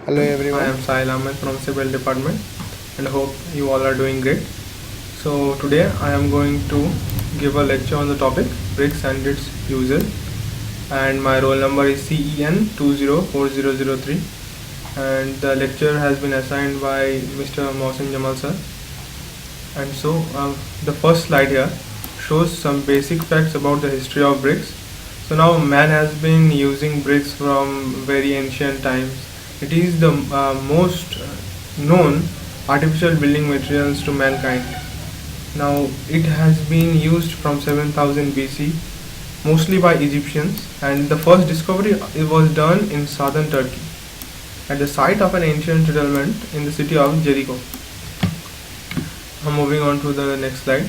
Hello I everyone. am Sahil Ahmed from Civil Department and hope you all are doing great. So today I am going to give a lecture on the topic bricks and its uses, and my roll number is CEN 204003, and the lecture has been assigned by Mr. Mohsin Jamal sir. And the first slide here shows some basic facts about the history of bricks. So now man has been using bricks from very ancient times. It is the most known artificial building materials to mankind. Now it has been used from 7000 BC, mostly by Egyptians, and the first discovery it was done in southern Turkey at the site of an ancient settlement in the city of Jericho. Moving on to the next slide.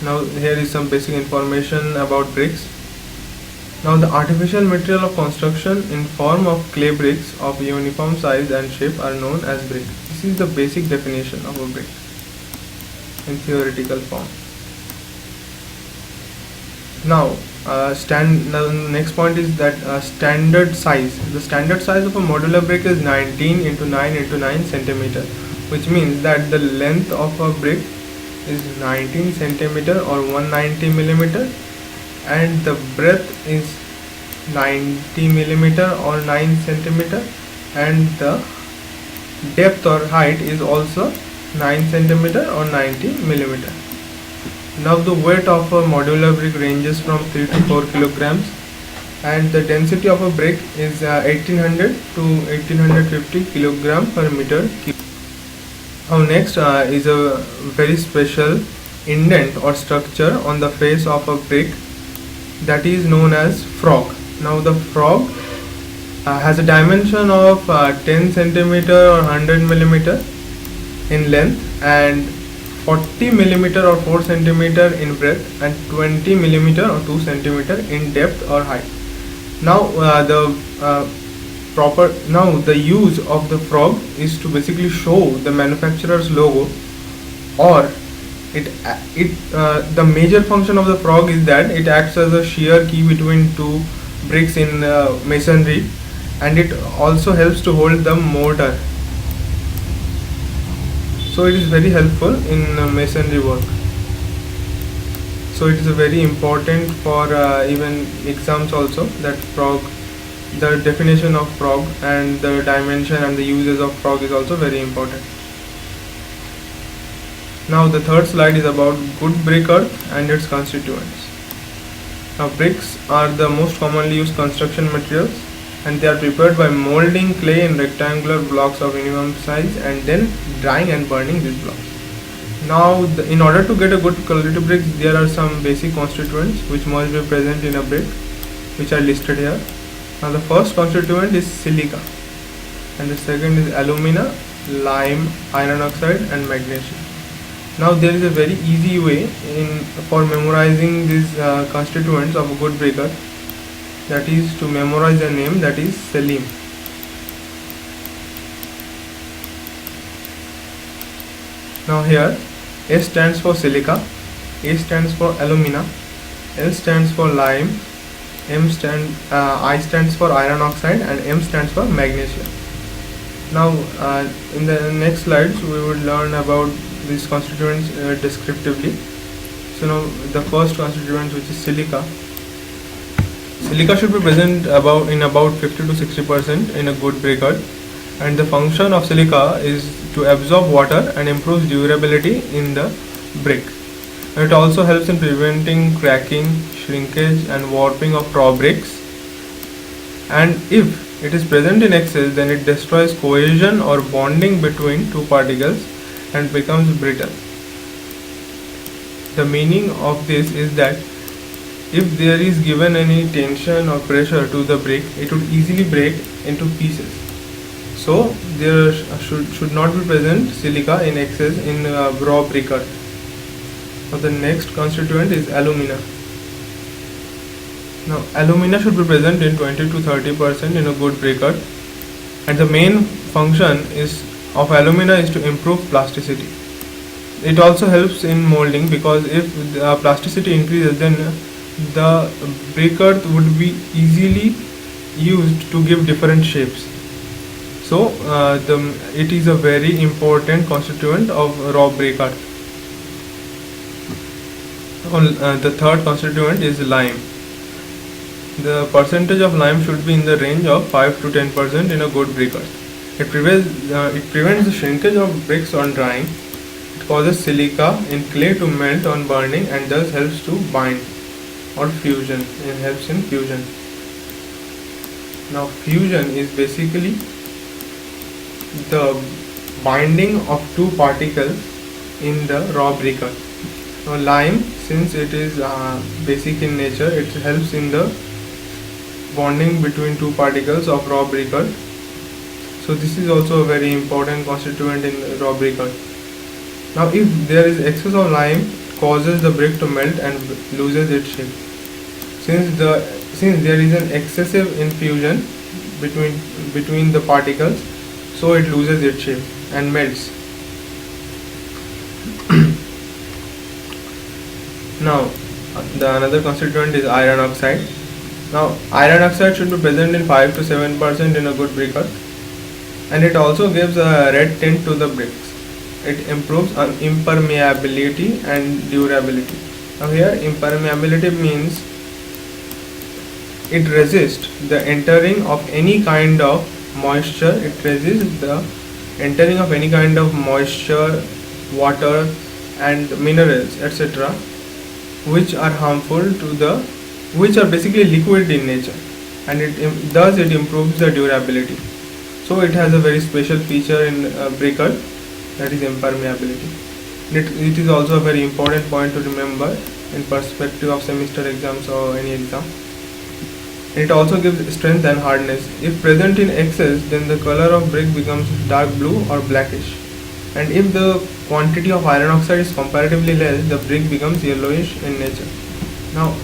Now here is some basic information about bricks. Now the artificial material of construction in form of clay bricks of uniform size and shape are known as brick. This is the basic definition of a brick in theoretical form. Now the next point is that standard size. The standard size of a modular brick is 19 into 9 into 9 centimeter, which means that the length of a brick is 19 centimeter or 190 millimeter, and the breadth is 90 millimeter or 9 centimeter, and the depth or height is also 9 centimeter or 90 millimeter. Now the weight of a modular brick ranges from 3 to 4 kilograms, and the density of a brick is 1800 to 1850 kilogram per meter cube. Now next is a very special indent or structure on the face of a brick that is known as frog. Now the frog has a dimension of 10 centimeter or 100 millimeter in length, and 40 millimeter or 4 centimeter in breadth, and 20 millimeter or 2 centimeter in depth or height. Now the use of the frog is to basically show the manufacturer's logo, or the major function of the frog is that it acts as a shear key between two bricks in masonry, and it also helps to hold the mortar. So it is very helpful in masonry work. So it is very important for even exams also, that frog, the definition of frog and the dimension and the uses of frog is also very important. Now the third slide is about good brick earth and its constituents. Now bricks are the most commonly used construction materials, and they are prepared by molding clay in rectangular blocks of uniform size and then drying and burning these blocks. Now in order to get a good quality bricks, there are some basic constituents which must be present in a brick, which are listed here. Now the first constituent is silica, and the second is alumina, lime, iron oxide and magnesium. Now there is a very easy way for memorizing these constituents of a good brick earth, that is to memorize a name, that is Selim. Now here S stands for silica, A stands for alumina, L stands for lime, I stands for iron oxide, and M stands for magnesium. Now in the next slides we will learn about these constituents descriptively. So now the first constituent, which is silica. Silica should be present in about 50 to 60% in a good brick earth, and the function of silica is to absorb water and improves durability in the brick. And it also helps in preventing cracking, shrinkage and warping of raw bricks, and if it is present in excess, then it destroys cohesion or bonding between two particles and becomes brittle. The meaning of this is that if there is given any tension or pressure to the brick, it would easily break into pieces. So there should not be present silica in excess in raw brick earth. Now the next constituent is alumina. Now alumina should be present in 20 to 30% in a good brick earth, and the main function of alumina is to improve plasticity. It also helps in molding, because if the plasticity increases, then the brick earth would be easily used to give different shapes. So it is a very important constituent of raw brick art. The third constituent is lime. The percentage of lime should be in the range of 5 to 10% in a good brick art. It prevents the shrinkage of bricks on drying. It causes silica in clay to melt on burning and thus helps to bind or fusion. It helps in fusion. Now fusion is basically the binding of two particles in the raw brick art. Now lime, since it is basic in nature, it helps in the bonding between two particles of raw brick art. So this is also a very important constituent in raw brick art. Now if there is excess of lime, it causes the brick to melt and loses its shape. Since there is an excessive infusion between the particles, so it loses its shape and melts. Now the another constituent is iron oxide. Now iron oxide should be present in 5 to 7% in a good brick art, and it also gives a red tint to the bricks. It improves impermeability and durability. Now here impermeability means it resists the entering of any kind of moisture. It resists the entering of any kind of moisture, water and minerals, etc., which are harmful to the, which are basically liquid in nature, and it improves the durability. So it has a very special feature in brick art, that is impermeability. It is also a very important point to remember in perspective of semester exams or any exam. It also gives strength and hardness. If present in excess, then the color of brick becomes dark blue or blackish, and if the quantity of iron oxide is comparatively less, the brick becomes yellowish in nature. Now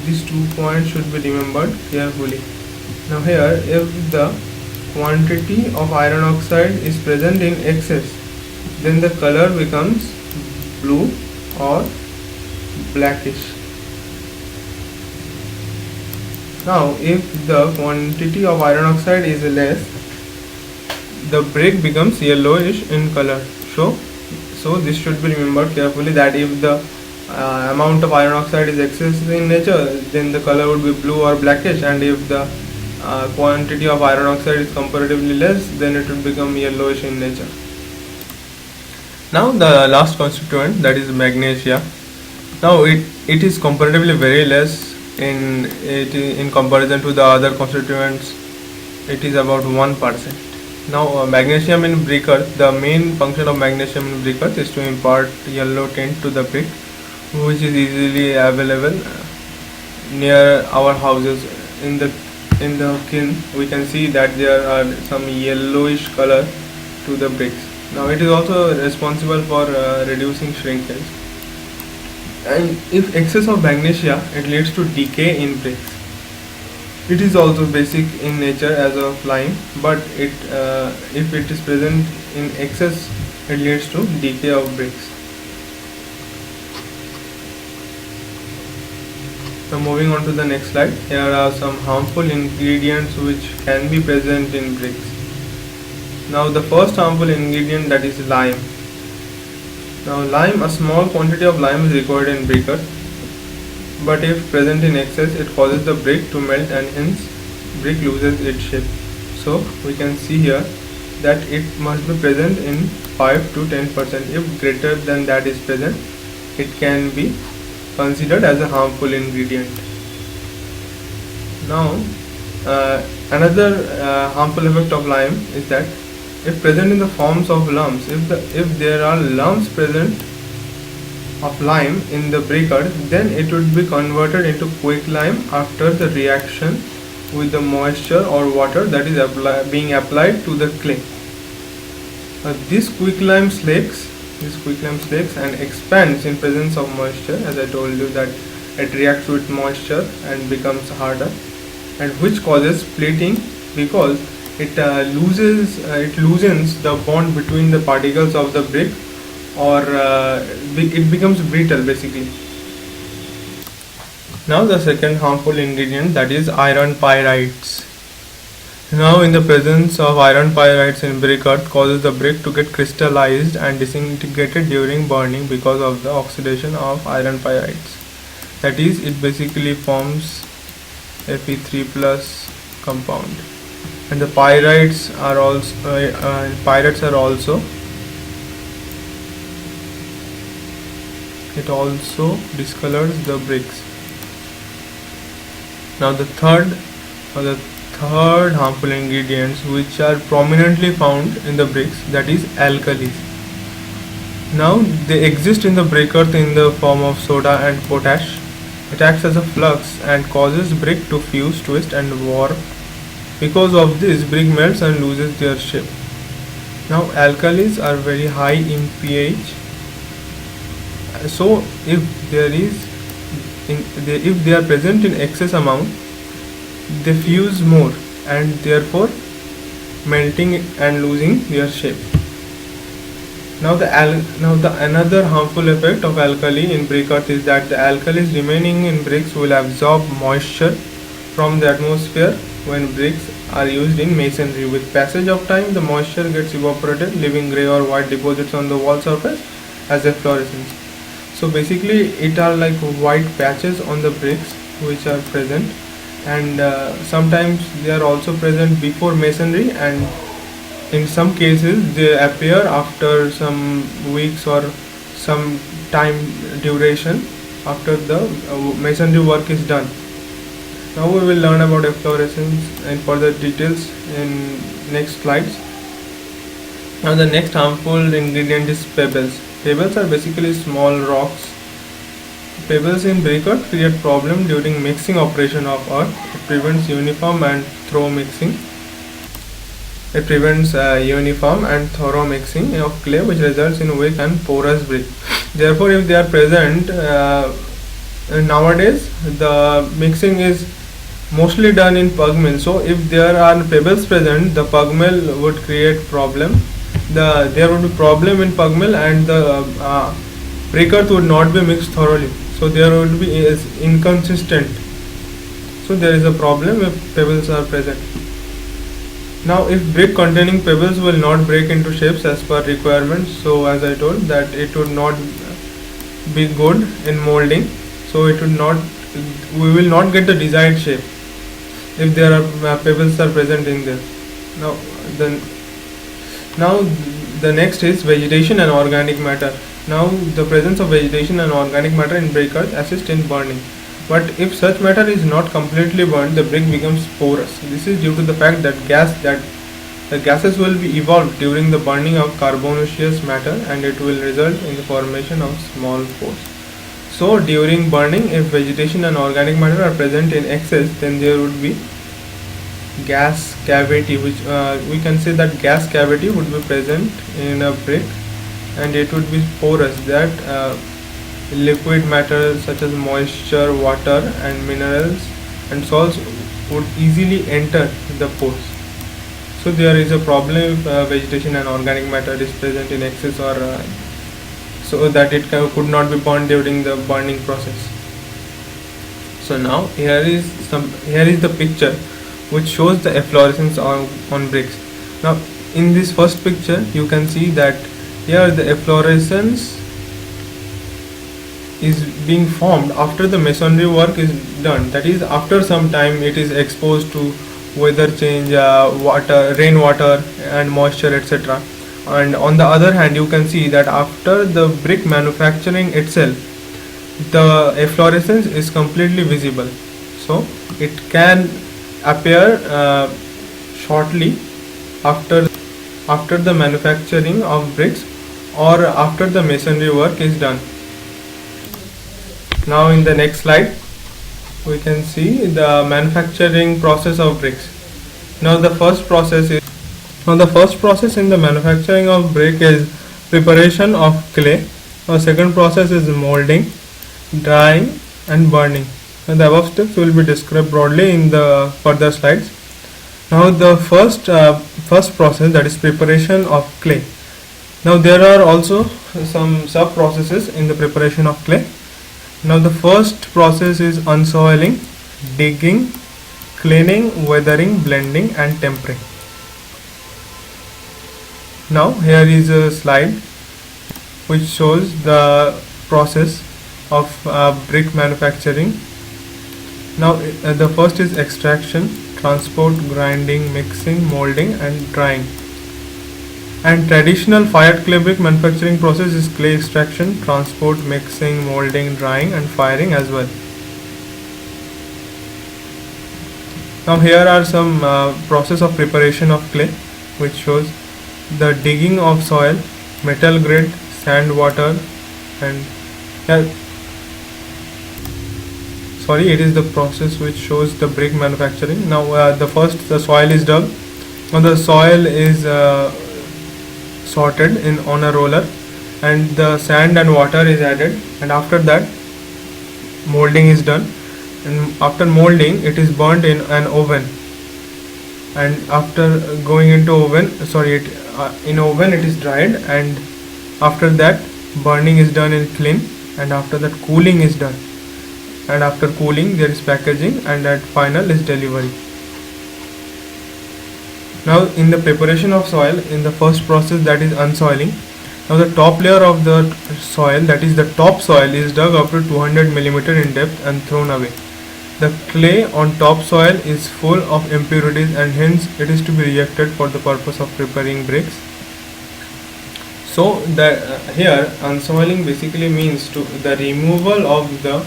these 2 points should be remembered carefully. Now here, if the quantity of iron oxide is present in excess, then the color becomes blue or blackish. Now if the quantity of iron oxide is less, the brick becomes yellowish in color. So this should be remembered carefully, that if the amount of iron oxide is excessive in nature, then the color would be blue or blackish, and if the quantity of iron oxide is comparatively less, then it would become yellowish in nature. Now the last constituent, that is magnesia. Now it is comparatively very less in comparison to the other constituents. It is about 1%. Now magnesium in brick earth, the main function of magnesium in brick earth is to impart yellow tint to the brick, which is easily available near our houses. In the kiln we can see that there are some yellowish color to the bricks. Now it is also responsible for reducing shrinkage, and if excess of magnesia, it leads to decay in bricks. It is also basic in nature as of lime, but if it is present in excess, it leads to decay of bricks. Now moving on to the next slide, here are some harmful ingredients which can be present in bricks. Now the first harmful ingredient, that is lime. Now lime, a small quantity of lime is required in brick earth, but if present in excess, it causes the brick to melt and hence brick loses its shape. So we can see here that it must be present in 5 to 10%. If greater than that is present, it can be considered as a harmful ingredient. Now another harmful effect of lime is that if present in the forms of lumps, if there are lumps present of lime in the brick earth, then it would be converted into quicklime after the reaction with the moisture or water that is being applied to the clay. This quicklime slakes and expands in presence of moisture, as I told you that it reacts with moisture and becomes harder, and which causes splitting because it loosens the bond between the particles of the brick, or it becomes brittle basically. Now the second harmful ingredient, that is iron pyrites. Now, in the presence of iron pyrites in brick earth causes the brick to get crystallized and disintegrated during burning because of the oxidation of iron pyrites. That is, it basically forms Fe3 plus compound, and the pyrites are also it also discolors the bricks. Now the third harmful ingredients which are prominently found in the bricks, that is alkalis. Now they exist in the brick earth in the form of soda and potash. It acts as a flux and causes brick to fuse, twist and warp. Because of this, brick melts and loses their shape. Now alkalis are very high in pH. So if they are present in excess amount, they fuse more and therefore melting and losing their shape. Now another harmful effect of alkali in brick earth is that the alkalis remaining in bricks will absorb moisture from the atmosphere when bricks are used in masonry. With passage of time, the moisture gets evaporated, leaving grey or white deposits on the wall surface as efflorescence. So basically it are like white patches on the bricks which are present, and sometimes they are also present before masonry, and in some cases they appear after some weeks or some time duration after the masonry work is done. Now we will learn about efflorescence and further details in next slides. Now the next harmful ingredient is pebbles. Pebbles are basically small rocks. Pebbles in brick earth create problem during mixing operation of earth. It prevents uniform and thorough mixing. Of clay, which results in weak and porous brick. Therefore, if they are present nowadays, the mixing is mostly done in pug mill. So if there are pebbles present, the pug mill would create problem. There would be problem in pug mill, and the brick earth would not be mixed thoroughly. So there would be inconsistent. So there is a problem if pebbles are present. Now if brick containing pebbles will not break into shapes as per requirements, so as I told that it would not be good in molding, so we will not get the desired shape if there are pebbles are present in there. Now the next is vegetation and organic matter. Now the presence of vegetation and organic matter in brick earth assist in burning. But if such matter is not completely burned, the brick becomes porous. This is due to the fact that the gases will be evolved during the burning of carbonaceous matter, and it will result in the formation of small pores. So during burning, if vegetation and organic matter are present in excess, then there would be gas cavity, which we can say that gas cavity would be present in a brick, and it would be porous. That liquid matter such as moisture, water and minerals and salts would easily enter the pores. So there is a problem if vegetation and organic matter is present in excess, or so that it could not be burned during the burning process. So now here is the picture which shows the efflorescence on bricks. Now in this first picture you can see that here the efflorescence is being formed after the masonry work is done. That is, after some time it is exposed to weather change, rainwater and moisture, etc. And on the other hand, you can see that after the brick manufacturing itself, the efflorescence is completely visible. So it can appear shortly after the manufacturing of bricks or after the masonry work is done. Now in the next slide we can see the manufacturing process of bricks. Now the first process in the manufacturing of brick is preparation of clay. Now second process is molding, drying and burning. And the above steps will be described broadly in the further slides. Now the first process, that is preparation of clay. Now there are also some sub processes in the preparation of clay. Now the first process is unsoiling, digging, cleaning, weathering, blending and tempering. Now here is a slide which shows the process of brick manufacturing. Now the first is extraction, transport, grinding, mixing, molding and drying. And traditional fired clay brick manufacturing process is clay extraction, transport, mixing, molding, drying and firing as well. Now here are some process of preparation of clay, which shows the digging of soil, metal grit, sand, water and sorry, it is the process which shows the brick manufacturing. Now the soil is dug. Now the soil is sorted in on a roller and the sand and water is added, and after that molding is done, and after molding it is burnt in an oven, and after going into oven in oven it is dried, and after that burning is done in kiln, and after that cooling is done, and after cooling there is packaging, and at final is delivery. Now in the preparation of soil, in the first process, that is unsoiling. Now the top layer of the soil, that is the topsoil, is dug up to 200 mm in depth and thrown away. The clay on topsoil is full of impurities and hence it is to be rejected for the purpose of preparing bricks. So here unsoiling basically means the removal of the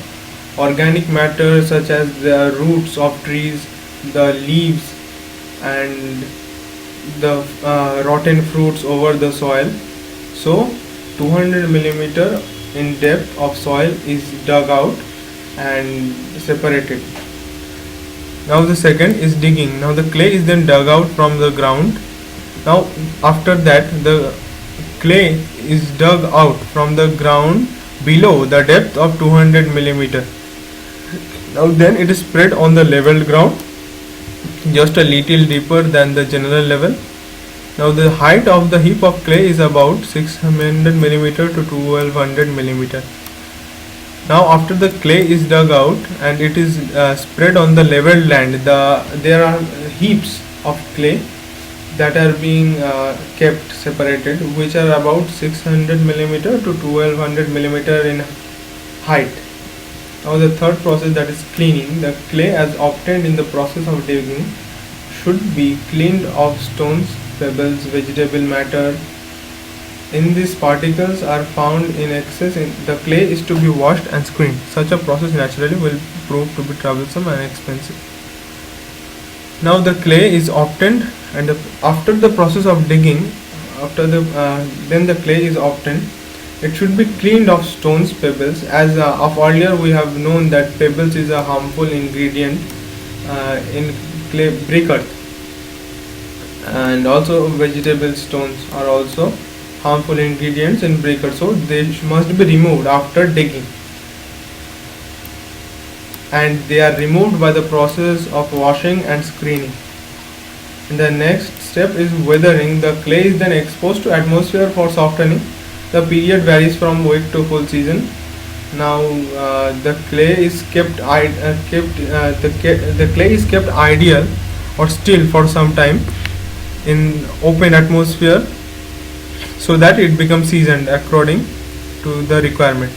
organic matter such as the roots of trees, the leaves and the rotten fruits over the soil. So 200 mm in depth of soil is dug out and separated. Now the second is digging. Now the clay is then dug out from the ground. Now after that the clay is dug out from the ground below the depth of 200 mm. Now then it is spread on the level ground just a little deeper than the general level. Now the height of the heap of clay is about 600 mm to 1200 mm. Now after the clay is dug out and it is spread on the leveled land, there are heaps of clay that are being kept separated, which are about 600 mm to 1200 mm in height. Now the third process, that is cleaning. The clay as obtained in the process of digging should be cleaned of stones, pebbles, vegetable matter. In these particles are found in excess, the clay is to be washed and screened. Such a process naturally will prove to be troublesome and expensive. Now the clay is obtained, and after the process of digging, then the clay is obtained. It should be cleaned of stones, pebbles, as of earlier we have known that pebbles is a harmful ingredient in clay brick earth, and also vegetable stones are also harmful ingredients in brick earth, so they must be removed after digging, and they are removed by the process of washing and screening. And the next step is weathering. The clay is then exposed to atmosphere for softening. The period varies from week to full season. Now the clay is kept ideal or still for some time in open atmosphere, so that it becomes seasoned according to the requirements.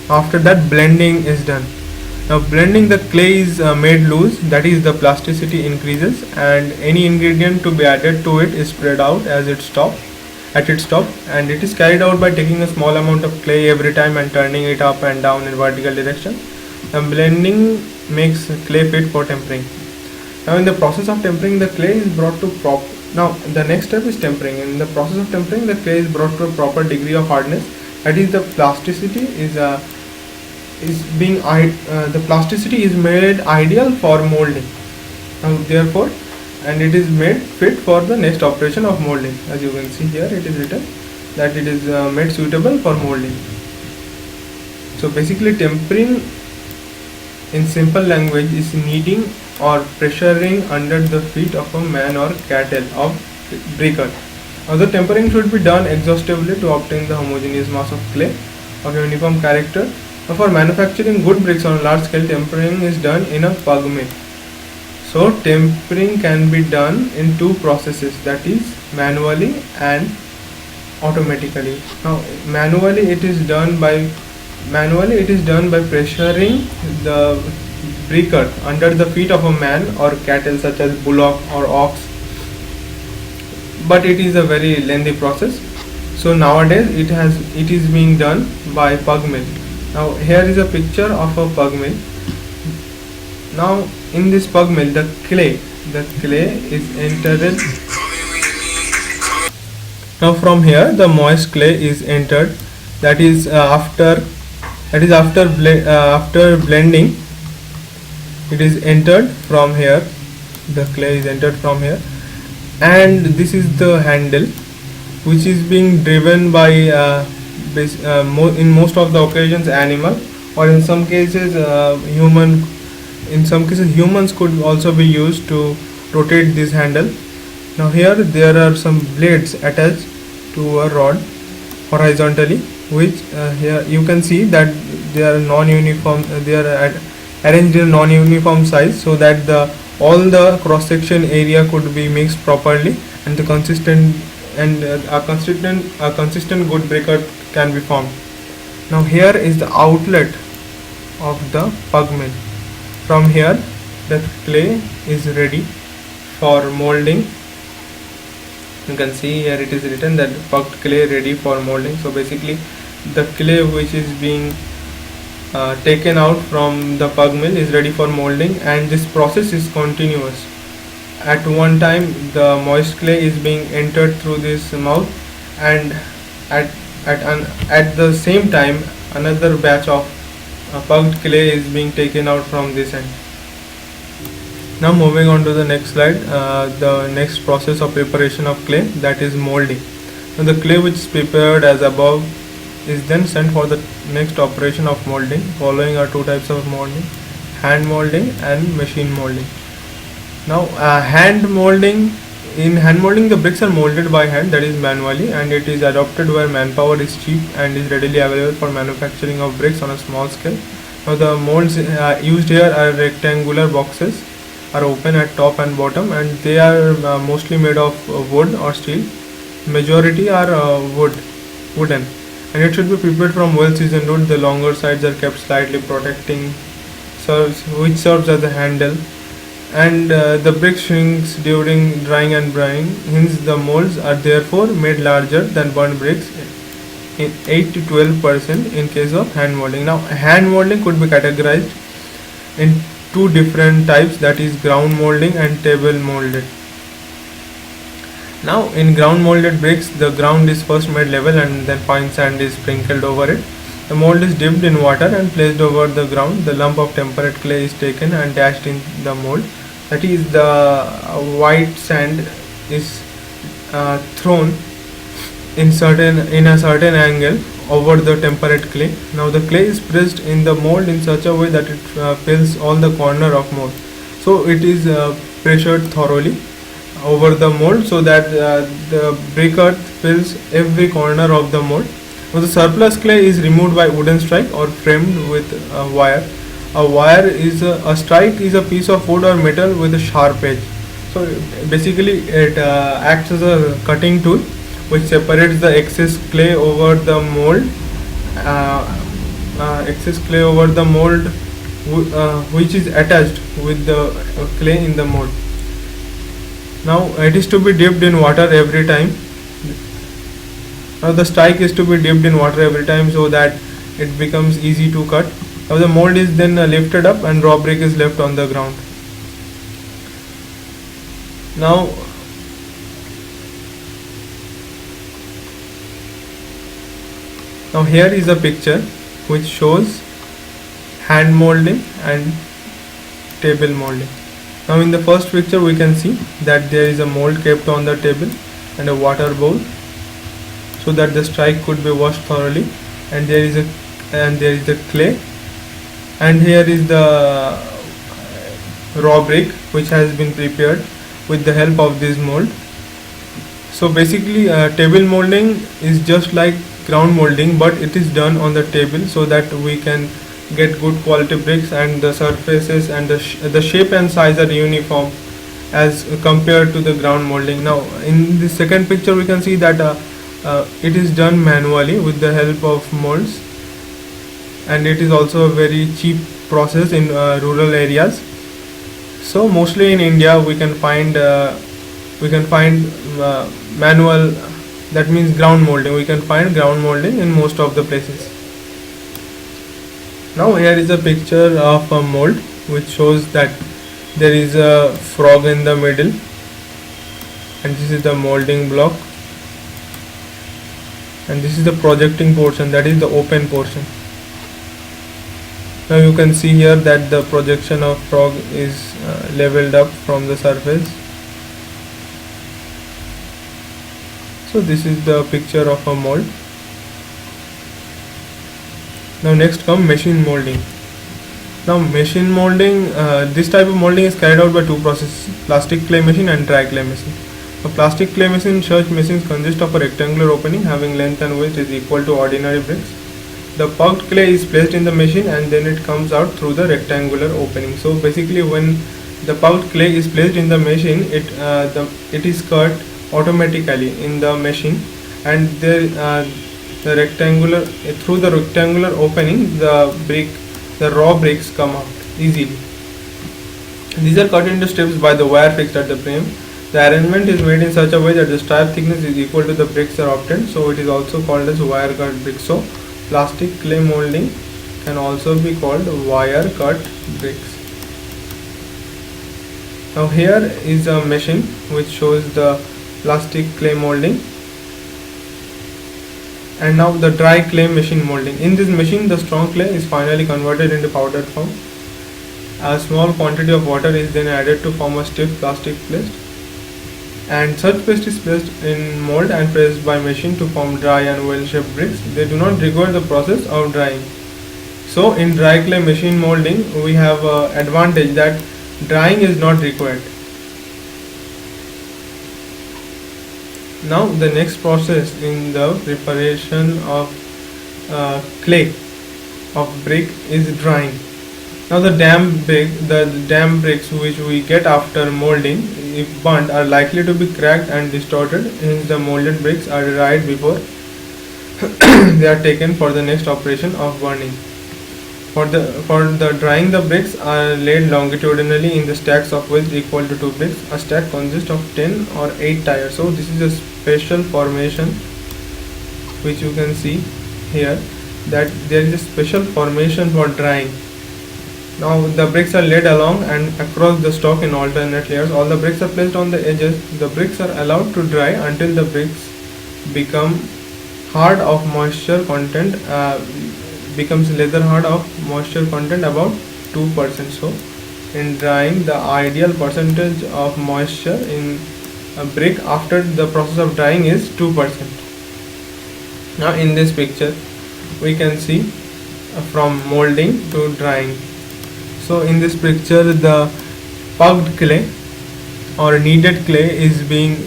After that, blending is done. Now blending, the clay is made loose, that is the plasticity increases, and any ingredient to be added to it is spread out at its top, and it is carried out by taking a small amount of clay every time and turning it up and down in vertical direction. And blending makes clay fit for tempering. Now in the process of tempering, the clay is brought to Now the next step is tempering. In the process of tempering, the clay is brought to a proper degree of hardness, that is the plasticity is made ideal for molding. Now therefore, and it is made fit for the next operation of molding. As you can see here, it is written that it is made suitable for molding. So basically, tempering in simple language is kneading or pressuring under the feet of a man or cattle of brick earth. Now the tempering should be done exhaustively to obtain the homogeneous mass of clay of uniform character. Now for manufacturing good bricks on a large scale, tempering is done in a pug mill. So tempering can be done in two processes, that is manually and automatically. Now manually it is done by pressuring the briquette under the feet of a man or cattle such as bullock or ox, but it is a very lengthy process. So nowadays it is being done by pug mill. Now here is a picture of a pug mill. Now in this pug mill the clay is entered. Now from here the moist clay is entered, that is after blending it is entered from here. The clay is entered from here, and this is the handle which is being driven by in most of the occasions animal, or in some cases human. In some cases humans could also be used to rotate this handle. Now here there are some blades attached to a rod horizontally, which here you can see that they are non-uniform. They are arranged in non-uniform size, so that all the cross-section area could be mixed properly, and the consistent good briquette can be formed. Now here is the outlet of the pug mill. From here the clay is ready for molding. You can see here it is written that pugged clay ready for molding. So basically the clay which is being taken out from the pug mill is ready for molding, and this process is continuous. At one time the moist clay is being entered through this mouth, and at the same time another batch of pugged clay is being taken out from this end. Now moving on to the next slide, the next process of preparation of clay, that is molding. Now the clay which is prepared as above is then sent for the next operation of molding. Following are two types of molding: hand molding and machine molding. Now in hand molding the bricks are molded by hand, that is manually, and it is adopted where manpower is cheap and is readily available for manufacturing of bricks on a small scale. Now the molds used here are rectangular boxes, are open at top and bottom, and they are mostly made of wood or steel. Majority are wooden, and it should be prepared from well seasoned wood. The longer sides are kept slightly protecting, which serves as a handle, and the brick shrinks during drying and brining. Hence the molds are therefore made larger than burnt bricks in 8 to 12% in case of hand molding. Now hand molding could be categorized in two different types, that is ground molding and table molded. Now in ground molded bricks the ground is first made level and then fine sand is sprinkled over it. The mold is dipped in water and placed over the ground. The lump of temperate clay is taken and dashed in the mold. That is, the white sand is thrown in a certain angle over the temperate clay. Now the clay is pressed in the mold in such a way that it fills all the corner of mold. So it is pressured thoroughly over the mold so that the briquette fills every corner of the mold. Now the surplus clay is removed by wooden strike or framed with a wire. A strike is a piece of wood or metal with a sharp edge. So basically it acts as a cutting tool which separates the excess clay over the mold, which is attached with the clay in the mold. Now it is to be dipped in water every time. Now the strike is to be dipped in water every time so that it becomes easy to cut. Now the mold is then lifted up and raw brick is left on the ground. Now here is a picture which shows hand molding and table molding. Now in the first picture we can see that there is a mold kept on the table and a water bowl so that the strike could be washed thoroughly, and there is the clay, and here is the raw brick which has been prepared with the help of this mold. So basically table molding is just like ground molding, but it is done on the table so that we can get good quality bricks, and the surfaces and the shape and size are uniform as compared to the ground molding. Now in the second picture we can see that it is done manually with the help of molds, and it is also a very cheap process in rural areas. So mostly in India we can find manual, that means ground molding. We can find ground molding in most of the places. Now here is a picture of a mold which shows that there is a frog in the middle, and this is the molding block, and this is the projecting portion, that is the open portion. Now you can see here that the projection of frog is leveled up from the surface. So this is the picture of a mold. Now next come machine molding. Now machine molding, this type of molding is carried out by two processes: plastic clay machine and dry clay machine. A plastic clay machine, such machines consist of a rectangular opening having length and width is equal to ordinary bricks. The pucked clay is placed in the machine and then it comes out through the rectangular opening. So basically when the pucked clay is placed in the machine, it is cut automatically in the machine, and through the rectangular opening the raw bricks come out easily. These are cut into strips by the wire fixed at the frame. The arrangement is made in such a way that the strip thickness is equal to the bricks are obtained, so it is also called as wire cut bricks. So plastic clay molding can also be called wire cut bricks. Now here is a machine which shows the plastic clay molding, and now the dry clay machine molding. In this machine the strong clay is finally converted into powdered form. A small quantity of water is then added to form a stiff plastic paste, and such paste is placed in mold and pressed by machine to form dry and well-shaped bricks. They do not require the process of drying. So in dry clay machine molding we have advantage that drying is not required. Now the next process in the preparation of clay of brick is drying. Now the damp bricks which we get after molding, if burnt, are likely to be cracked and distorted. Hence the molded bricks are dried before they are taken for the next operation of burning. For the drying, the bricks are laid longitudinally in the stacks of width equal to 2 bricks. A stack consists of 10 or 8 tiers. So this is a special formation which you can see here, that there is a special formation for drying. Now the bricks are laid along and across the stock in alternate layers. All the bricks are placed on the edges. The bricks are allowed to dry until the bricks become hard of moisture content, becomes leather hard of moisture content about 2%. So in drying, the ideal percentage of moisture in a brick after the process of drying is 2%. Now in this picture we can see from molding to drying. So in this picture the pucked clay or kneaded clay is being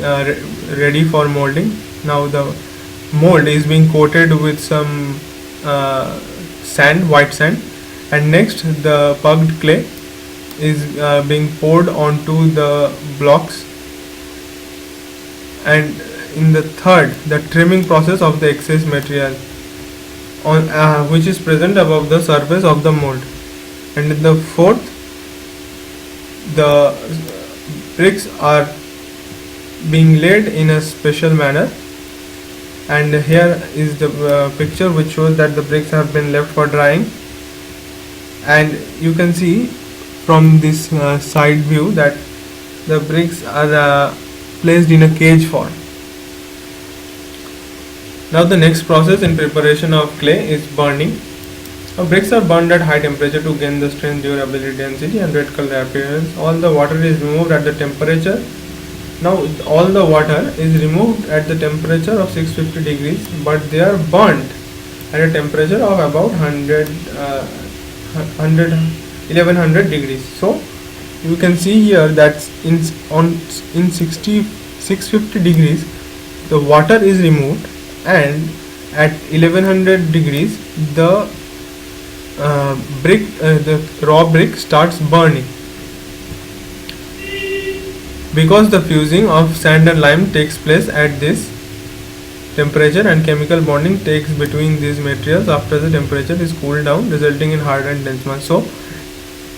ready for molding. Now the mold is being coated with some white sand, and next the pucked clay is being poured onto the blocks, and in the third, the trimming process of the excess material on which is present above the surface of the mold, and in the fourth, the bricks are being laid in a special manner. And here is the picture which shows that the bricks have been left for drying, and you can see from this side view that the bricks are placed in a cage form. Now the next process in preparation of clay is burning. Now bricks are burned at high temperature to gain the strength, durability, density and red color appearance. All the water is removed at the temperature. Now all the water is removed at the temperature of 650 degrees, but they are burnt at a temperature of about 1100 degrees. So you can see here that in 650 degrees the water is removed, and at 1100 degrees the the raw brick starts burning because the fusing of sand and lime takes place at this temperature, and chemical bonding takes between these materials after the temperature is cooled down, resulting in hard and dense mass. So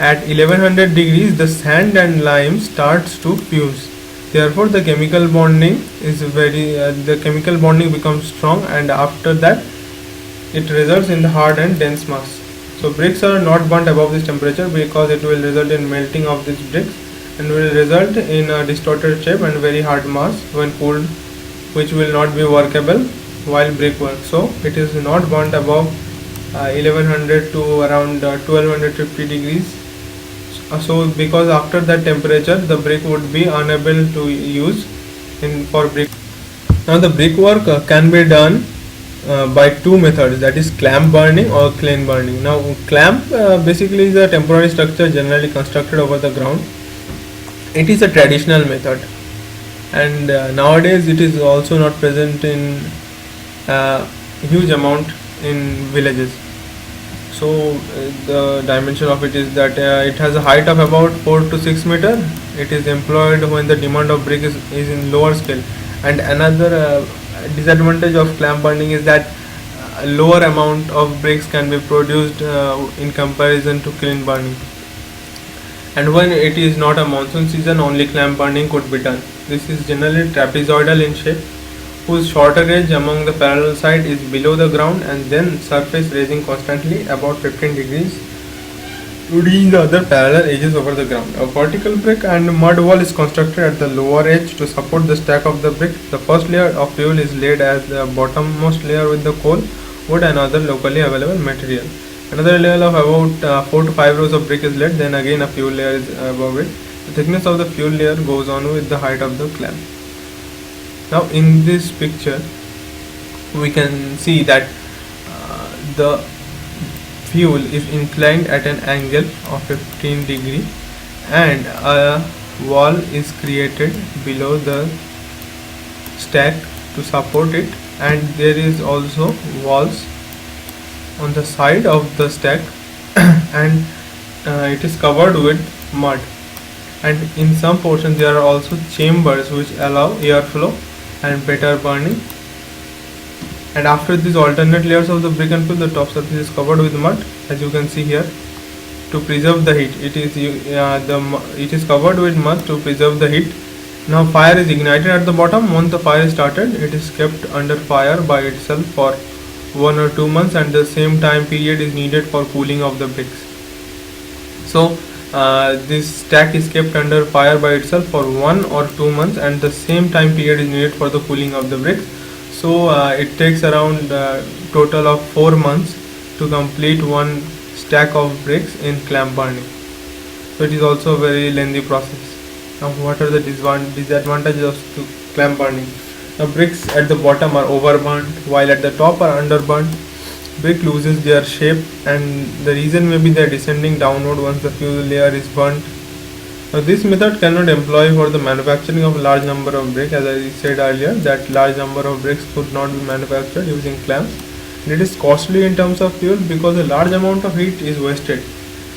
at 1100 degrees the sand and lime starts to fuse. Therefore the chemical bonding becomes strong, and after that it results in the hard and dense mass. So bricks are not burnt above this temperature because it will result in melting of these bricks and will result in a distorted shape and very hard mass when cooled, which will not be workable while brick work. So it is not burnt above 1100 to around 1250 degrees. So because after that temperature the brick would be unable to use for brick. Now the brickwork can be done by two methods, that is clamp burning or kiln burning. Now clamp basically is a temporary structure generally constructed over the ground. It is a traditional method, and nowadays it is also not present in huge amount in villages. So the dimension of it is that it has a height of about 4 to 6 meter. It is employed when the demand of brick is in lower scale. And another disadvantage of clamp burning is that a lower amount of bricks can be produced in comparison to kiln burning. And when it is not a monsoon season, only clamp burning could be done. This is generally trapezoidal in shape, whose shorter edge among the parallel side is below the ground, and then surface raising constantly about 15 degrees to reach the other parallel edges over the ground. A vertical brick and mud wall is constructed at the lower edge to support the stack of the brick. The first layer of fuel is laid as the bottommost layer with the coal, wood and other locally available material. Another layer of about 4 to 5 rows of brick is laid, then again a fuel layer is above it. The thickness of the fuel layer goes on with the height of the clamp. Now in this picture we can see that the fuel is inclined at an angle of 15 degree and a wall is created below the stack to support it, and there is also walls on the side of the stack and it is covered with mud, and in some portions there are also chambers which allow airflow and better burning. And after these alternate layers of the brick and fuel, the top surface is covered with mud, as you can see here, to preserve the heat. It is covered with mud to preserve the heat. Now fire is ignited at the bottom. Once the fire is started, it is kept under fire by itself for 1 or 2 months, and the same time period is needed for cooling of the bricks. So this stack is kept under fire by itself for 1 or 2 months, and the same time period is needed for the cooling of the bricks. So it takes around total of 4 months to complete one stack of bricks in clamp burning. So it is also a very lengthy process. Now what are the disadvantages of clamp burning? Now bricks at the bottom are overburnt, while at the top are underburnt. Brick loses their shape, and the reason may be they are descending downward once the fuel layer is burnt. Now this method cannot employ for the manufacturing of a large number of bricks, as I said earlier that large number of bricks could not be manufactured using clamps. And it is costly in terms of fuel because a large amount of heat is wasted,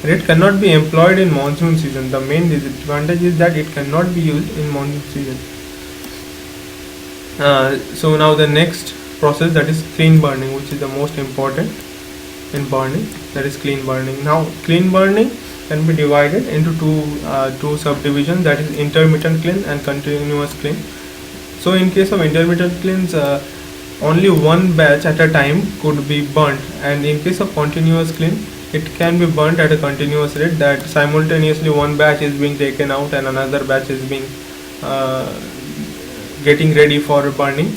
and it cannot be employed in monsoon season. The main disadvantage is that it cannot be used in monsoon season. So now the next process, that is clean burning, which is the most important in burning, that is clean burning. Now clean burning can be divided into two subdivisions, that is intermittent kiln and continuous kiln. So in case of intermittent kilns, only one batch at a time could be burnt, and in case of continuous kiln, it can be burnt at a continuous rate, that simultaneously one batch is being taken out and another batch is being getting ready for burning.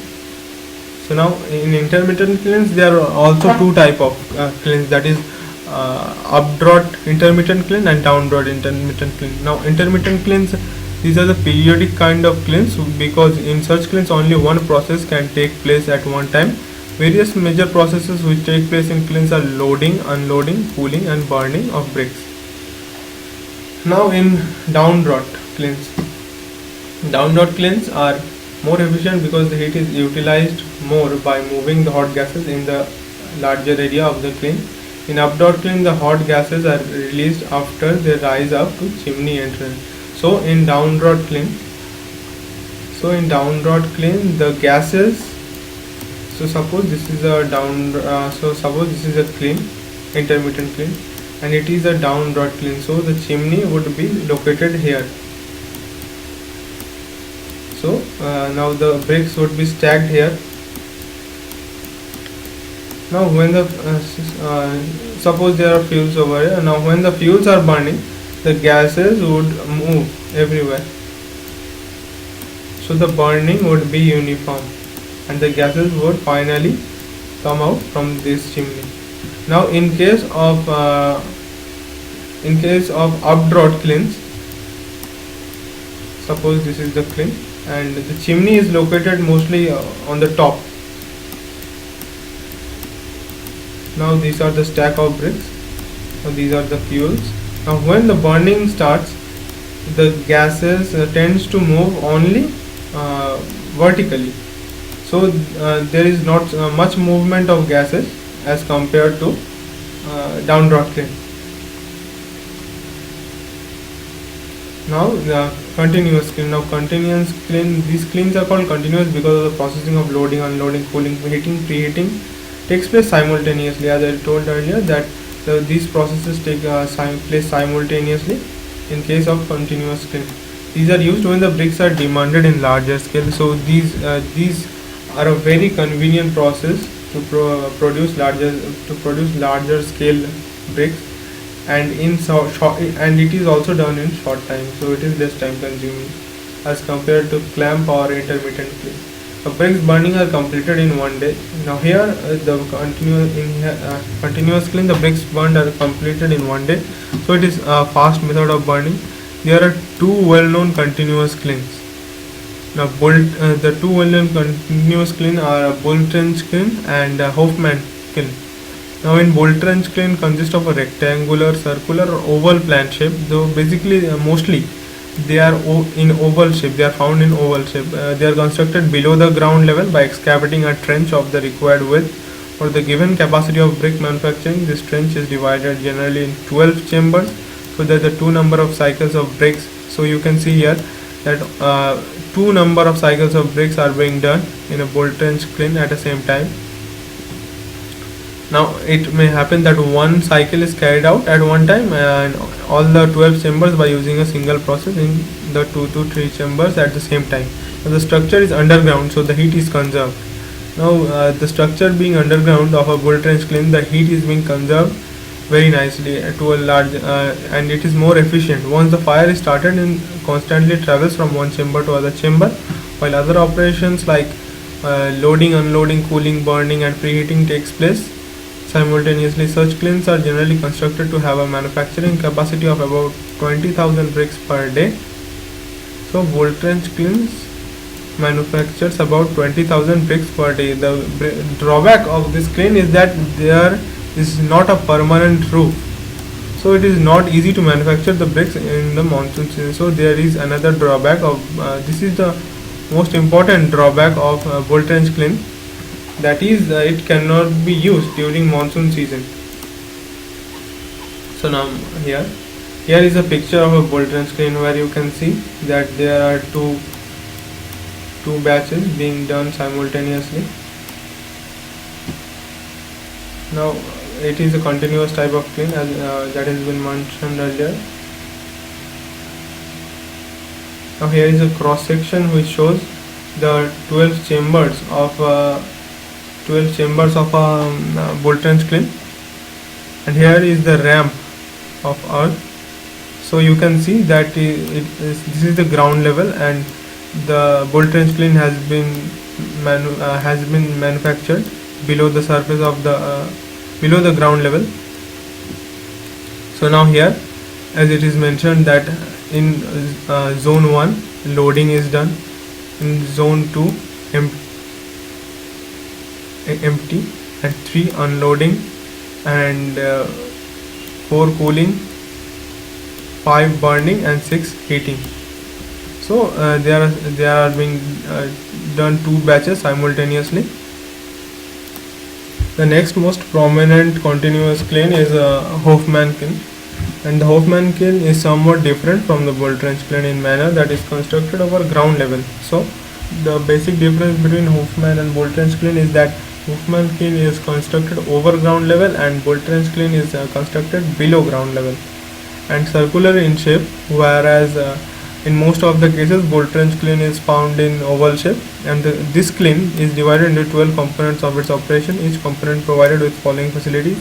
So now in intermittent kilns there are also two type of kilns, that is updraft intermittent kiln and downdraft intermittent kiln. Now intermittent kilns, these are the periodic kind of kilns, because in such kilns only one process can take place at one time. Various major processes which take place in kilns are loading, unloading, cooling and burning of bricks. Now in downdraft kilns are more efficient because the heat is utilized more by moving the hot gases in the larger area of the kiln. In outdoor kiln, the hot gases are released after they rise up to chimney entrance. So in downward kiln, the gases. So suppose this is a kiln, intermittent kiln, and it is a downward kiln. So the chimney would be located here. So now the bricks would be stacked here. Now when the suppose there are fuels over here. Now when the fuels are burning, the gases would move everywhere. So the burning would be uniform, and the gases would finally come out from this chimney. Now in case of updraft kilns, suppose this is the kiln and the chimney is located mostly on the top. Now these are the stack of bricks. Now these are the fuels. Now when the burning starts, the gases tends to move only vertically. So there is not much movement of gases as compared to downdraft kiln. Now the continuous kiln. Now continuous kiln, these kilns are called continuous because of the processing of loading, unloading, cooling, heating, preheating takes place simultaneously. As I told earlier that these processes take place simultaneously in case of continuous kiln. These are used when the bricks are demanded in larger scale. So these are a very convenient process to produce larger scale bricks, and and it is also done in short time. So it is less time consuming as compared to clamp or intermittent kiln. The bricks burning are completed in one day. Now here the continuous kiln, the bricks burned are completed in one day. So it is a fast method of burning. There are two well-known continuous kilns. Now the two well-known continuous kiln are Bull Trench kiln and Hofmann kiln. Now in Bull Trench kiln consists of a rectangular, circular or oval plan shape, though basically mostly they are in oval shape. They are found in oval shape. They are constructed below the ground level by excavating a trench of the required width. For the given capacity of brick manufacturing, this trench is divided generally in 12 chambers, so that the two number of cycles of bricks. So you can see here that two number of cycles of bricks are being done in a Bull Trench kiln at the same time. Now it may happen that one cycle is carried out at one time and all the 12 chambers by using a single process in the 2 to 3 chambers at the same time. Now the structure is underground, so the heat is conserved. Now the structure being underground of a Bull Trench kiln, the heat is being conserved very nicely to a large and it is more efficient. Once the fire is started, and constantly travels from one chamber to other chamber, while other operations like loading, unloading, cooling, burning and preheating takes place simultaneously. Such kilns are generally constructed to have a manufacturing capacity of about 20,000 bricks per day. So Bull Trench kilns manufactures about 20,000 bricks per day. The drawback of this kiln is that there is not a permanent roof, so it is not easy to manufacture the bricks in the monsoon season. So there is another drawback of this is the most important drawback of Bull Trench kiln, that is it cannot be used during monsoon season. So now here is a picture of a Bull Trench kiln where you can see that there are two batches being done simultaneously. Now it is a continuous type of kiln as that has been mentioned earlier. Now here is a cross section which shows the 12 chambers of a Bull Trench kiln, and here is the ramp of earth. So you can see that this is the ground level, and the Bull Trench kiln has been manufactured below the surface of the below the ground level. So now here, as it is mentioned that in zone 1 loading is done, in zone 2 empty, and 3 unloading, and 4 cooling, 5 burning and 6 heating. So they are being done 2 batches simultaneously. The next most prominent continuous kiln is a Hofmann kiln, and the Hofmann kiln is somewhat different from the bolt wrench kiln in manner that is constructed over ground level. So the basic difference between Hofmann and bolt wrench kiln is that Hofmann kiln is constructed over ground level and bolt wrench kiln is constructed below ground level and circular in shape, whereas in most of the cases bolt wrench kiln is found in oval shape, and this kiln is divided into 12 components of its operation, each component provided with following facilities: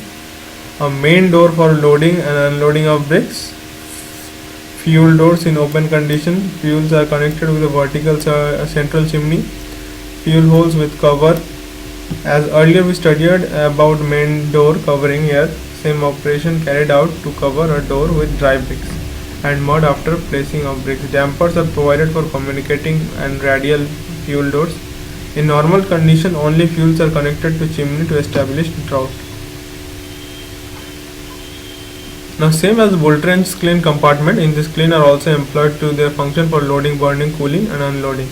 a main door for loading and unloading of bricks, fuel doors in open condition, fuels are connected with a vertical central chimney, fuel holes with cover. As earlier we studied about main door covering, here same operation carried out to cover a door with dry bricks and mud after placing of bricks. Dampers are provided for communicating and radial fuel doors. In normal condition, only fuels are connected to chimney to establish draught. Now same as bolt wrench kiln compartment, in this kiln are also employed to their function for loading, burning, cooling and unloading.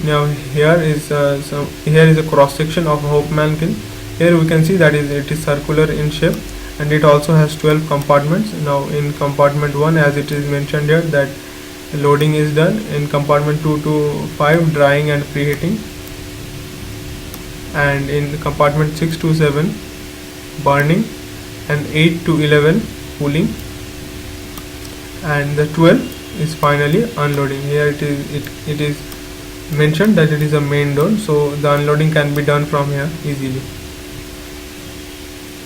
Now here is a cross section of Hofmann kiln. Here we can see that it is circular in shape and it also has 12 compartments. Now in compartment 1, as it is mentioned here, that loading is done. In compartment 2 to 5, drying and preheating, and in compartment 6 to 7, burning, and 8 to 11, cooling, and the 12 is finally unloading. Here it is mentioned that it is a main door, so the unloading can be done from here easily.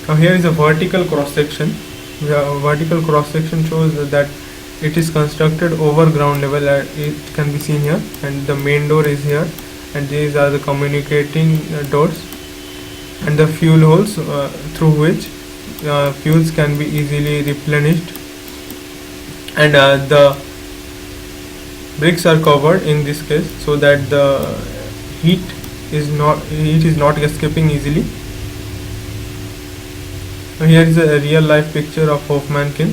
Now here is a vertical cross section. The vertical cross section shows that it is constructed over ground level. It can be seen here, and the main door is here, and these are the communicating doors and the fuel holes through which fuels can be easily replenished, and the bricks are covered in this case so that the heat is not escaping easily. Now here is a real life picture of Hofmann kiln,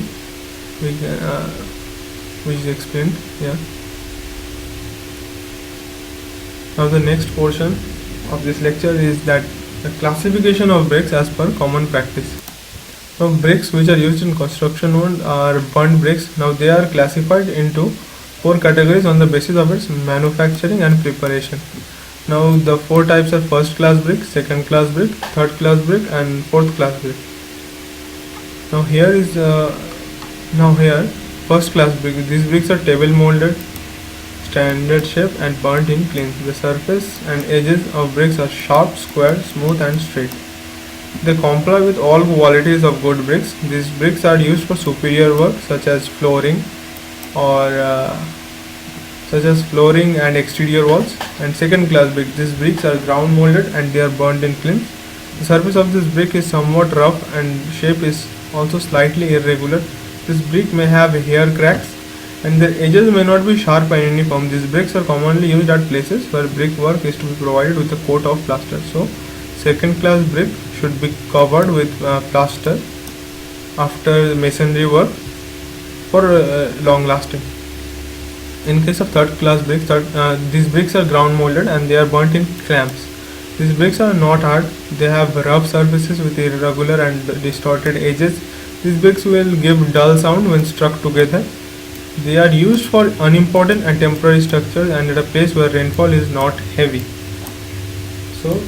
which is explained here. Now the next portion of this lecture is that the classification of bricks as per common practice. Now bricks which are used in construction are burnt bricks. Now they are classified into 4 categories on the basis of its manufacturing and preparation. Now the 4 types are first class brick, second class brick, third class brick and fourth class brick. Now here first class brick. These bricks are table molded, standard shape and burnt in kilns. The surface and edges of bricks are sharp, square, smooth and straight. They comply with all qualities of good bricks. These bricks are used for superior work such as flooring and exterior walls. And second class brick. These bricks are ground molded and they are burnt in kilns. The surface of this brick is somewhat rough and shape is also slightly irregular. This brick may have hair cracks and their edges may not be sharp and uniform. These bricks are commonly used at places where brickwork is to be provided with a coat of plaster. So second class brick should be covered with plaster after masonry work for long lasting. In case of third class bricks, these bricks are ground molded and they are burnt in clamps. These bricks are not hard. They have rough surfaces with irregular and distorted edges. These bricks will give dull sound when struck together. They are used for unimportant and temporary structures and at a place where rainfall is not heavy. So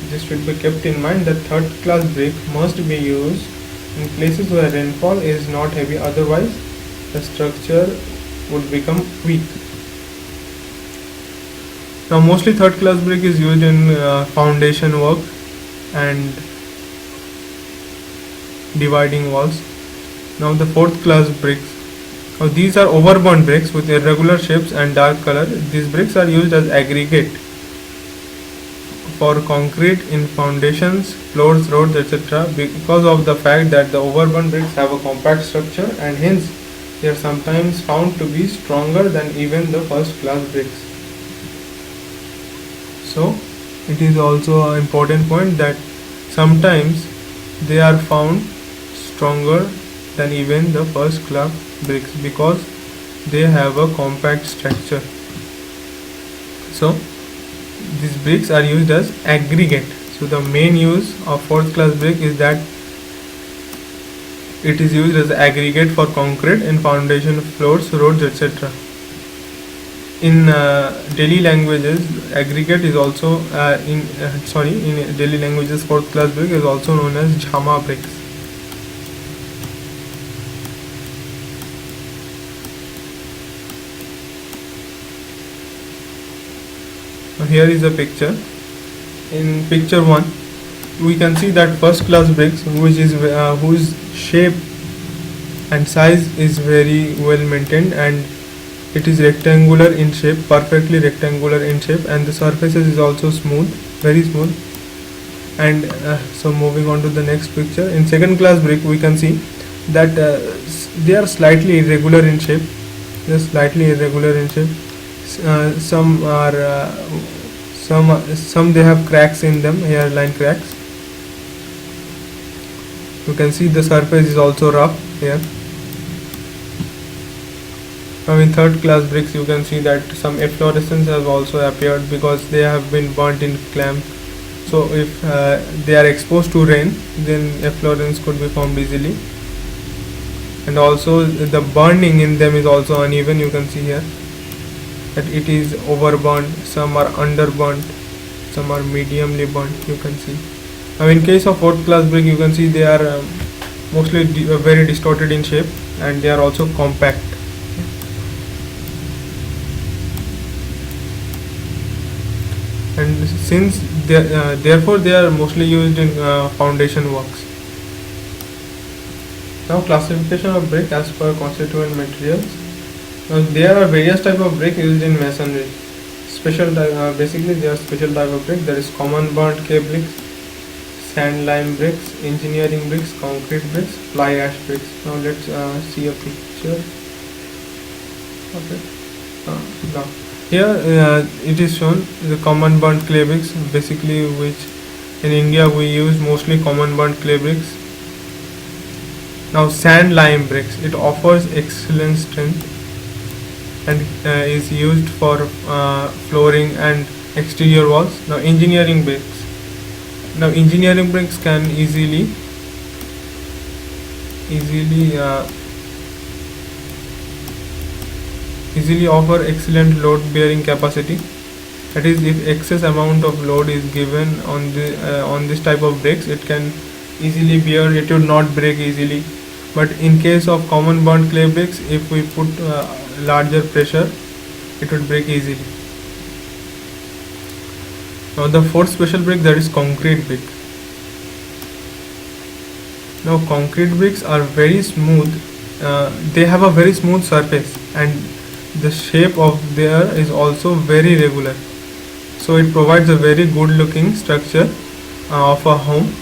this should be kept in mind that third class brick must be used in places where rainfall is not heavy, otherwise the structure would become weak. Now mostly third class brick is used in foundation work and dividing walls. Now the fourth class bricks. Now these are overburnt bricks with irregular shapes and dark color. These bricks are used as aggregate for concrete in foundations, floors, roads, etc. because of the fact that the overburnt bricks have a compact structure and hence they are sometimes found to be stronger than even the first class bricks. So it is also an important point that sometimes they are found stronger than even the first class bricks because they have a compact structure. So these bricks are used as aggregate. So the main use of fourth class brick is that it is used as aggregate for concrete in foundation floors, roads, etc. In Delhi languages, aggregate is also in Delhi languages, fourth class brick is also known as jhama bricks. Now here is a picture. In picture 1, we can see that first class bricks, which is whose shape and size is very well maintained, and it is rectangular in shape, perfectly rectangular in shape, and the surfaces is also smooth, very smooth. And so moving on to the next picture, in second class brick we can see that they are slightly irregular in shape. They are slightly irregular in shape. Some are some they have cracks in them, hairline cracks. You can see the surface is also rough here. Now in third class bricks you can see that some efflorescence has also appeared because they have been burnt in clamp. So if they are exposed to rain, then efflorescence could be formed easily. And also the burning in them is also uneven. You can see here that it is overburnt, some are underburnt, some are mediumly burnt. You can see. Now in case of fourth class brick, you can see they are mostly very distorted in shape, and they are also compact. And since therefore they are mostly used in foundation works. Now classification of brick as per constituent materials. Now there are various type of brick used in masonry. Special type, basically there are special type of brick. There is common burnt clay bricks, sand lime bricks, engineering bricks, concrete bricks, fly ash bricks. Now let's see a picture. Okay. Now here it is shown the common burnt clay bricks, basically which in India we use mostly common burnt clay bricks. Now sand lime bricks, it offers excellent strength and is used for flooring and exterior walls. Now engineering bricks. Now engineering bricks can easily offer excellent load bearing capacity. That is, if excess amount of load is given on this type of bricks, it can easily bear, it would not break easily. But in case of common burnt clay bricks, if we put larger pressure, it would break easily. Now the fourth special brick, that is concrete brick. Now concrete bricks are very smooth. They have a very smooth surface, and the shape of there is also very regular. So it provides a very good looking structure of a home.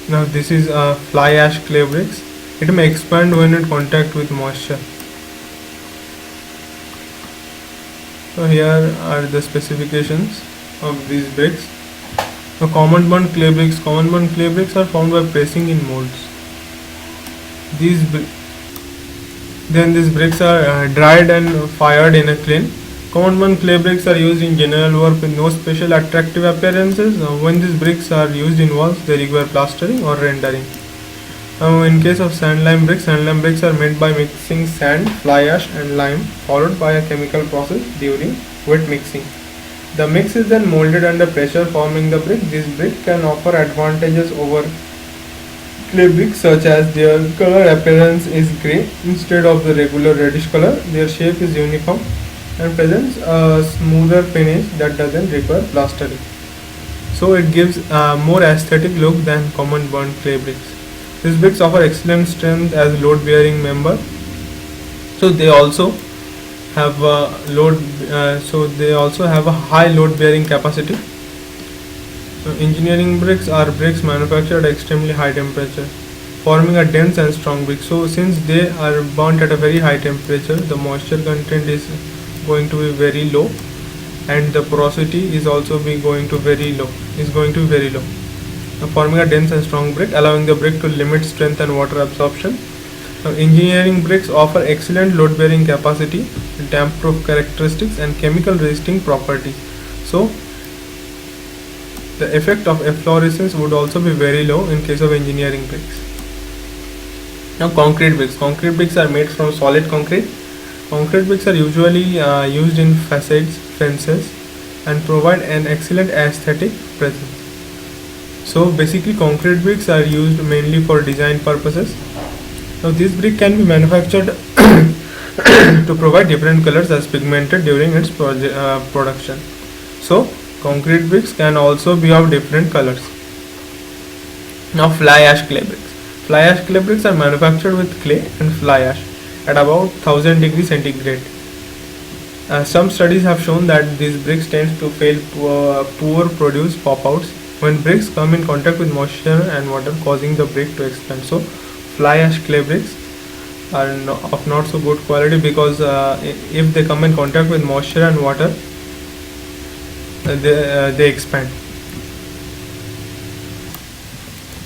Now this is fly ash clay bricks. It may expand when in contact with moisture. So here are the specifications of these bricks. Now common burnt clay bricks. Common burnt clay bricks are formed by pressing in molds. These bricks are dried and fired in a kiln. Common burnt clay bricks are used in general work with no special attractive appearances. When these bricks are used in walls, they require plastering or rendering. Now in case of sand lime bricks are made by mixing sand, fly ash and lime, followed by a chemical process during wet mixing. The mix is then molded under pressure, forming the brick. This brick can offer advantages over clay bricks, such as their color appearance is grey instead of the regular reddish color. Their shape is uniform and presents a smoother finish that doesn't require plastering. So it gives a more aesthetic look than common burnt clay bricks. These bricks offer excellent strength as load bearing member. So they also have a high load bearing capacity. So engineering bricks are bricks manufactured at extremely high temperature, forming a dense and strong brick. So since they are burnt at a very high temperature, the moisture content is going to be very low, and the porosity is also going to be very low. Now, forming a dense and strong brick, allowing the brick to limit strength and water absorption. Now, engineering bricks offer excellent load bearing capacity, damp proof characteristics and chemical resisting properties. So The effect of efflorescence would also be very low in case of engineering bricks. Now concrete bricks. Concrete bricks are made from solid concrete. Concrete bricks are usually used in facades, fences, and provide an excellent aesthetic presence. So basically concrete bricks are used mainly for design purposes. Now this brick can be manufactured to provide different colors as pigmented during its production. So concrete bricks can also be of different colors. Now fly ash clay bricks. Fly ash clay bricks are manufactured with clay and fly ash at about 1000 degrees centigrade. Some studies have shown that these bricks tend to fail poor produce pop-outs when bricks come in contact with moisture and water, causing the brick to expand. So fly ash clay bricks are of not so good quality because if they come in contact with moisture and water, they expand.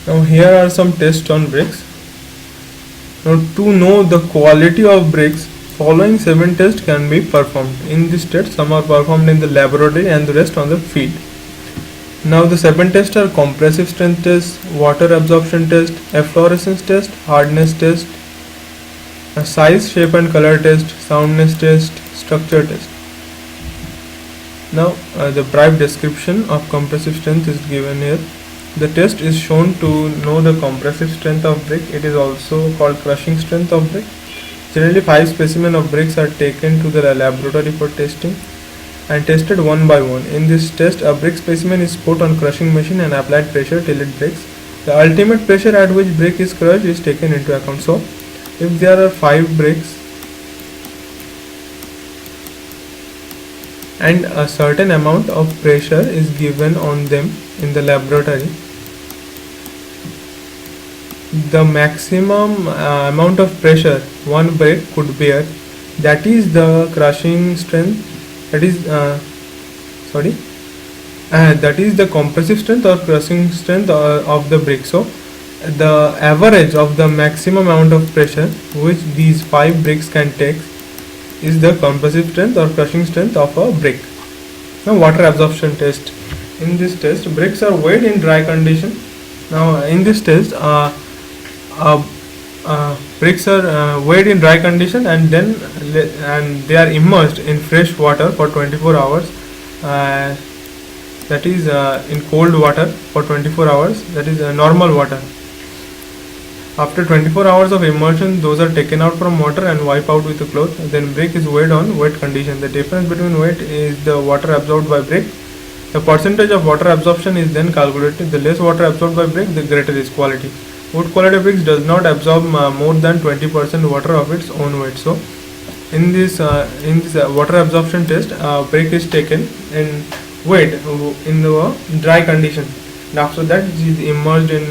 Now here are some tests on bricks. Now to know the quality of bricks, following 7 tests can be performed. In this test, some are performed in the laboratory and the rest on the field. Now the 7 tests are compressive strength test, water absorption test, efflorescence test, hardness test, a size, shape and color test, soundness test, structure test. Now the brief description of compressive strength is given here. The test is shown to know the compressive strength of brick. It is also called crushing strength of brick. Generally 5 specimens of bricks are taken to the laboratory for testing and tested one by one. In this test, a brick specimen is put on crushing machine and applied pressure till it breaks. The ultimate pressure at which brick is crushed is taken into account. So if there are 5 bricks and a certain amount of pressure is given on them in the laboratory, the maximum amount of pressure one brick could bear, that is the crushing strength, that is the compressive strength or crushing strength of the brick. So the average of the maximum amount of pressure which these 5 bricks can take is the compressive strength or crushing strength of a brick. Now water absorption test. In this test, bricks are weighed in dry condition. Now in this test, bricks are weighed in dry condition and then they are immersed in fresh water for 24 hours. That is in cold water for 24 hours. That is normal water. After 24 hours of immersion, those are taken out from water and wiped out with a cloth. Then brick is weighed on wet condition. The difference between weight is the water absorbed by brick. The percentage of water absorption is then calculated. The less water absorbed by brick, the greater is quality. Wood quality bricks does not absorb more than 20% water of its own weight. So in this water absorption test, brick is taken and weighed in the dry condition. And after that, it is immersed in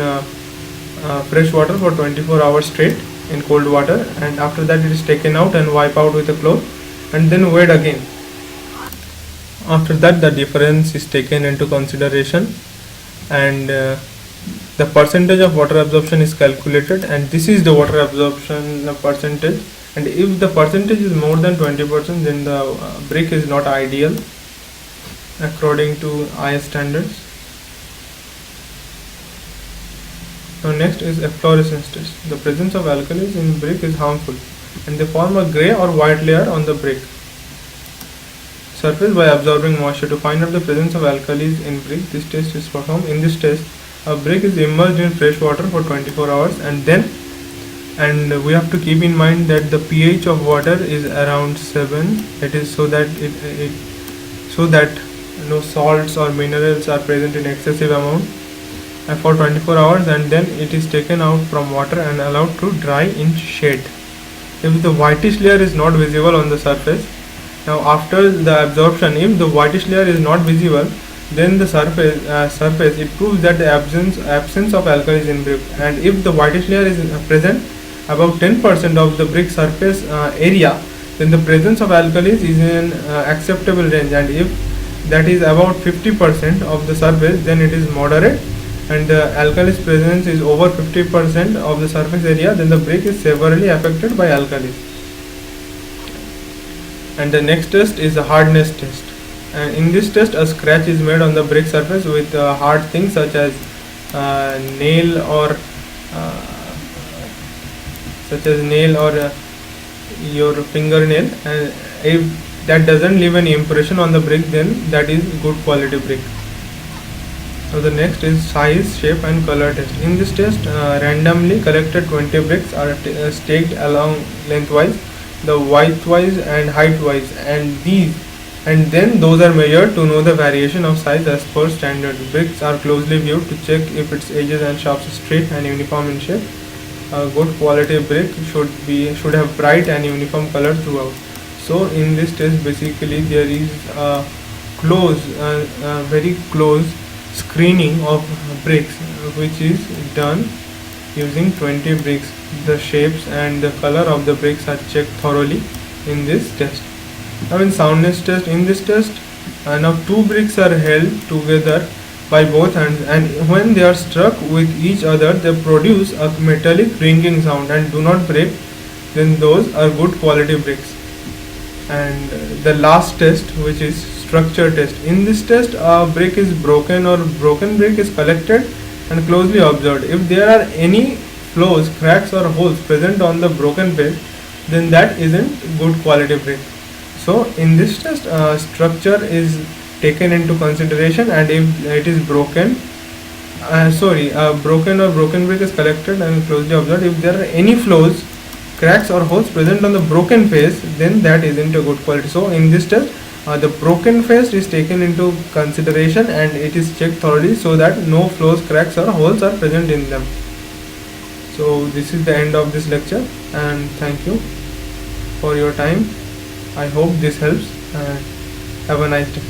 fresh water for 24 hours straight in cold water, and after that it is taken out and wiped out with a cloth and then weighed again. After that, the difference is taken into consideration and the percentage of water absorption is calculated, and this is the water absorption percentage, and if the percentage is more than 20%, then the brick is not ideal according to IS standards. Now next is efflorescence test. The presence of alkalis in brick is harmful and they form a grey or white layer on the brick surface by absorbing moisture. To find out the presence of alkalis in brick, this test is performed. In this test, a brick is immersed in fresh water for 24 hours and we have to keep in mind that the pH of water is around 7. It is so that no salts or minerals are present in excessive amount for 24 hours, and then it is taken out from water and allowed to dry in shade. If the whitish layer is not visible on the surface, now after the absorption, if the whitish layer is not visible, then the surface it proves that the absence of alkalis in brick, and if the whitish layer is present about 10% of the brick surface area, then the presence of alkalis is in acceptable range, and if that is about 50% of the surface, then it is moderate, and the alkalis presence is over 50% of the surface area, then the brick is severely affected by alkalis. And the next test is the hardness test. And in this test, a scratch is made on the brick surface with hard things such as nail or uh, your fingernail, and if that doesn't leave any impression on the brick, then that is good quality brick. So the next is size, shape and color test. In this test, randomly collected 20 bricks are staked along lengthwise, the widthwise and heightwise, and then those are measured to know the variation of size as per standard. Bricks are closely viewed to check if its edges and shafts are straight and uniform in shape. A good quality brick should have bright and uniform color throughout. So in this test, basically there is a very close screening of bricks, which is done using 20 bricks. The shapes and the color of the bricks are checked thoroughly in this test. Now in soundness test, in this test, now two bricks are held together by both hands, and when they are struck with each other they produce a metallic ringing sound and do not break, then those are good quality bricks. And the last test, which is structure test. In this test, a brick is broken or broken brick is collected and closely observed. If there are any flaws, cracks or holes present on the broken brick, then that isn't good quality brick. So in this test, structure is taken into consideration, and if it is broken brick is collected and closely observed. If there are any flaws, cracks or holes present on the broken face, then that isn't a good quality. So in this test, the broken face is taken into consideration and it is checked thoroughly so that no flaws, cracks or holes are present in them. So this is the end of this lecture, and thank you for your time. I hope this helps, and have a nice day.